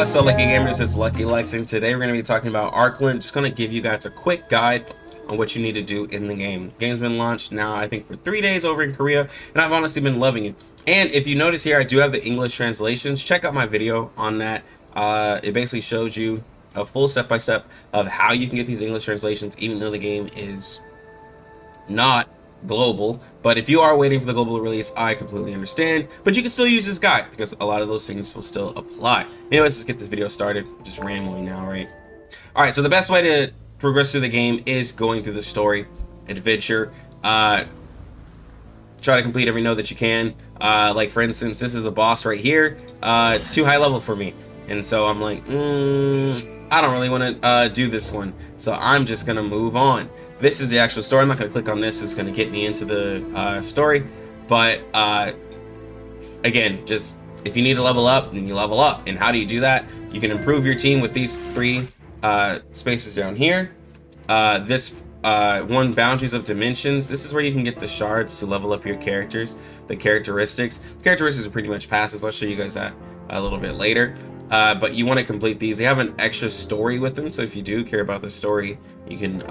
What's up, Lucky Gamers? It's Lucky Lex, and today we're going to be talking about Archeland. Just going to give you guys a quick guide on what you need to do in the game. The game's been launched now, I think, for 3 days over in Korea, and I've honestly been loving it. And if you notice here, I do have the English translations. Check out my video on that. It basically shows you a full step-by-step of how you can get these English translations, even though the game is not global. But if you are waiting for the global release, I completely understand, but you can still use this guide because a lot of those things will still apply. Anyways, let's get this video started. I'm just rambling now, right? All right, so the best way to progress through the game is going through the story adventure. Try to complete every node that you can. Like for instance, this is a boss right here. It's too high level for me, and so I'm like, I don't really want to do this one, so I'm just gonna move on. This is the actual story. I'm not going to click on this. It's going to get me into the story. But again, just if you need to level up, then you level up. And how do you do that? You can improve your team with these three spaces down here. This one, boundaries of dimensions. This is where you can get the shards to level up your characters. The characteristics. The characteristics are pretty much passes. I'll show you guys that a little bit later. But you want to complete these. They have an extra story with them. So if you do care about the story, you can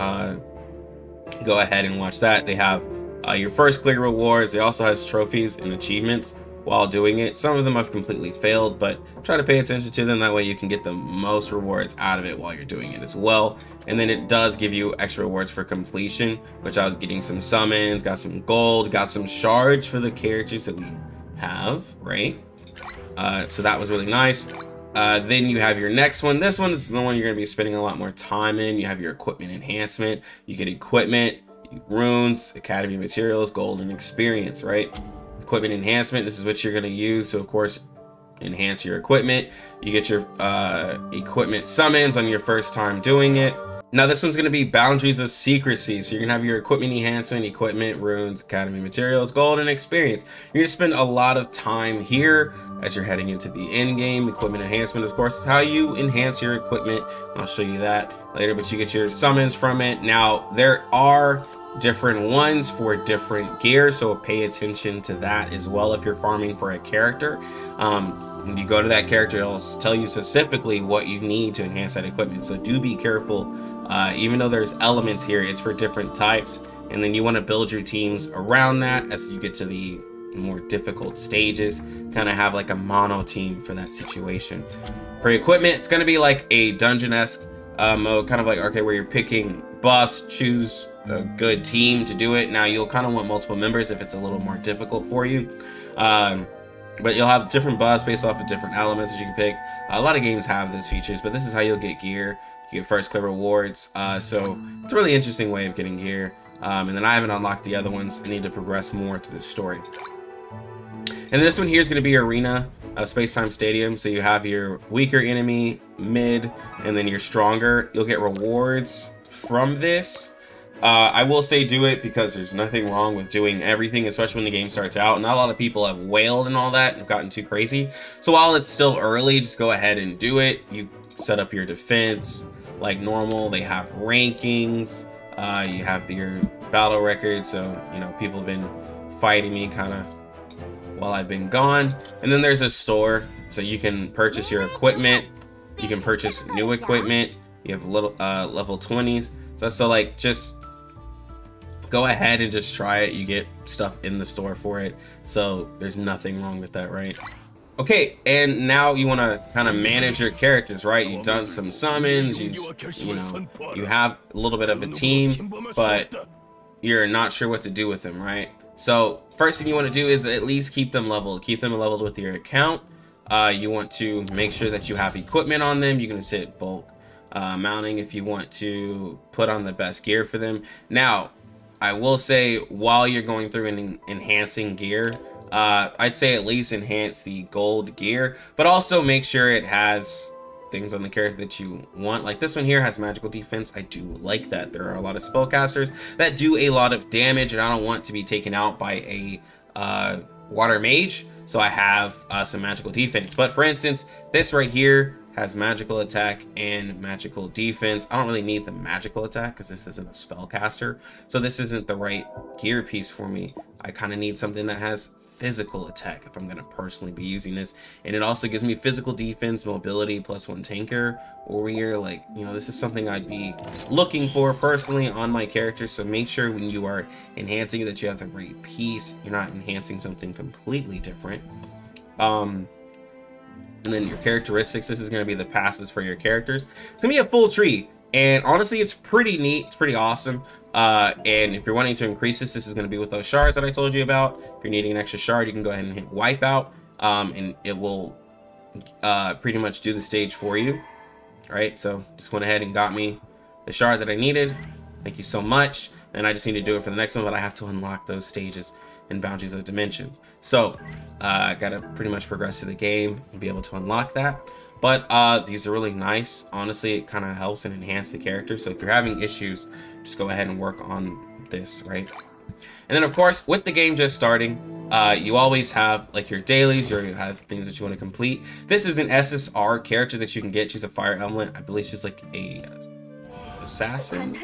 go ahead and watch that. They have your first clear rewards. They also has trophies and achievements while doing it. Some of them have completely failed, but try to pay attention to them. That way you can get the most rewards out of it while you're doing it as well. And then it does give you extra rewards for completion, which I was getting some summons, got some gold, got some shards for the characters that we have, right? So that was really nice. Then you have your next one. This one is the one you're going to be spending a lot more time in. You have your equipment enhancement. You get equipment, runes, academy materials, gold, and experience, right? Equipment enhancement, this is what you're going to use to, of course, enhance your equipment. You get your equipment summons on your first time doing it. Now this one's going to be boundaries of secrecy. So you're going to have your equipment enhancement, equipment, runes, academy materials, gold, and experience. You're going to spend a lot of time here as you're heading into the end game. Equipment enhancement, of course, is how you enhance your equipment. I'll show you that later, but you get your summons from it. Now there are different ones for different gear, so pay attention to that as well if you're farming for a character. When you go to that character, it'll tell you specifically what you need to enhance that equipment, so do be careful. Even though there's elements here, it's for different types, and then you want to build your teams around that as you get to the more difficult stages. Kind of have like a mono team for that situation. For equipment, it's going to be like a dungeon-esque mode, kind of like arcade, where you're picking buffs, choose a good team to do it. Now you'll kind of want multiple members if it's a little more difficult for you, but you'll have different buffs based off of different elements that you can pick. A lot of games have these features, but this is how you'll get gear. You get first clear rewards, so it's a really interesting way of getting gear. And then I haven't unlocked the other ones. I need to progress more through the story. And this one here is going to be your arena, space-time stadium. So you have your weaker enemy, mid, and then your stronger. You'll get rewards from this. I will say do it because there's nothing wrong with doing everything, especially when the game starts out. Not a lot of people have wailed and all that and have gotten too crazy. So while it's still early, just go ahead and do it. You set up your defense like normal. They have rankings. You have your battle record. So, you know, people have been fighting me kind of while I've been gone. And then there's a store, so you can purchase your equipment. You can purchase new equipment. You have little level 20s. So like, just go ahead and just try it. You get stuff in the store for it, so there's nothing wrong with that, right? Okay, and now you want to kind of manage your characters, right? You've done some summons, you know, you have a little bit of a team, but you're not sure what to do with them, right? So first thing you want to do is at least keep them leveled with your account. You want to make sure that you have equipment on them. You can sit bulk mounting if you want to put on the best gear for them. Now I will say, while you're going through and enhancing gear, I'd say at least enhance the gold gear, but also make sure it has things on the character that you want. Like this one here has magical defense. I do like that. There are a lot of spellcasters that do a lot of damage, and I don't want to be taken out by a water mage, so I have some magical defense. But for instance, this right here has magical attack and magical defense. I don't really need the magical attack because this isn't a spellcaster, so this isn't the right gear piece for me. I kind of need something that has physical attack if I'm going to personally be using this. And it also gives me physical defense, mobility, +1 tanker, warrior. Like, you know, this is something I'd be looking for personally on my character. So make sure when you are enhancing that you have the right piece. You're not enhancing something completely different. And then your characteristics, this is going to be the passes for your characters. It's going to be a full tree, and honestly it's pretty neat. It's pretty awesome. And if you're wanting to increase this is going to be with those shards that I told you about. If you're needing an extra shard, you can go ahead and hit wipeout, and it will pretty much do the stage for you. All right, so just went ahead and got me the shard that I needed. Thank you so much. And I just need to do it for the next one, but I have to unlock those stages and boundaries of dimensions. So I gotta pretty much progress through the game and be able to unlock that. But these are really nice. Honestly, it kind of helps and enhance the character. So if you're having issues, just go ahead and work on this, right? And then of course, with the game just starting, you always have like your dailies, you have things that you want to complete. This is an SSR character that you can get. She's a fire element. I believe she's like a assassin.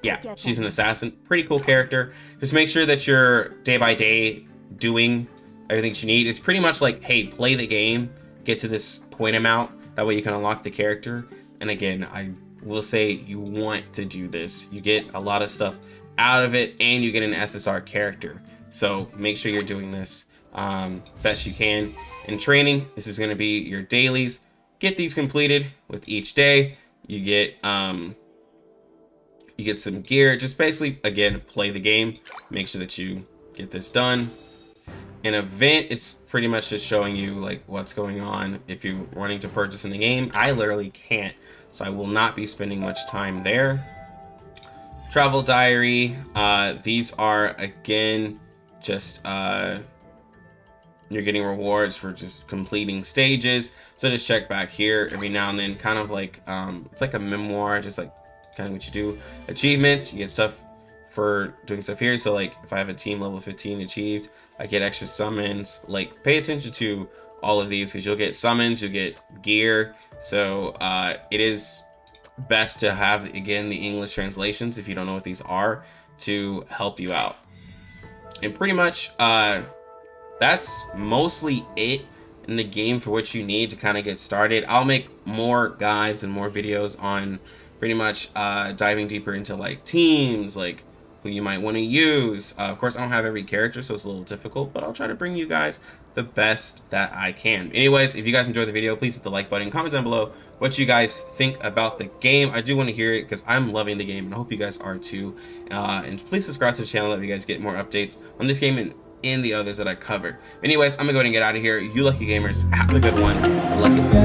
Yeah, she's an assassin. Pretty cool character. Just make sure that you're day by day doing everything you need. It's pretty much like, hey, play the game, get to this point amount, that way you can unlock the character. And again, I will say you want to do this. You get a lot of stuff out of it, and you get an SSR character. So make sure you're doing this best you can. In training, this is going to be your dailies. Get these completed with each day. You get some gear. Just basically, again, play the game. Make sure that you get this done. An event, it's pretty much just showing you like what's going on if you're wanting to purchase in the game. I literally can't, so I will not be spending much time there. Travel diary, these are again just you're getting rewards for just completing stages. So just check back here every now and then, kind of like it's like a memoir, just like kind of what you do. Achievements, you get stuff for doing stuff here. So like if I have a team level 15 achieved, I get extra summons. Like pay attention to all of these because you'll get summons, you'll get gear. So it is best to have, again, the English translations if you don't know what these are, to help you out. And pretty much that's mostly it in the game for what you need to kind of get started. I'll make more guides and more videos on pretty much diving deeper into like teams, like who you might want to use. Of course, I don't have every character, so it's a little difficult, but I'll try to bring you guys the best that I can. Anyways, if you guys enjoyed the video, please hit the like button, comment down below what you guys think about the game. I do want to hear it because I'm loving the game, and I hope you guys are too. And please subscribe to the channel that you guys get more updates on this game and in the others that I cover. Anyways, I'm gonna go ahead and get out of here. You lucky gamers, have a good one. Lucky.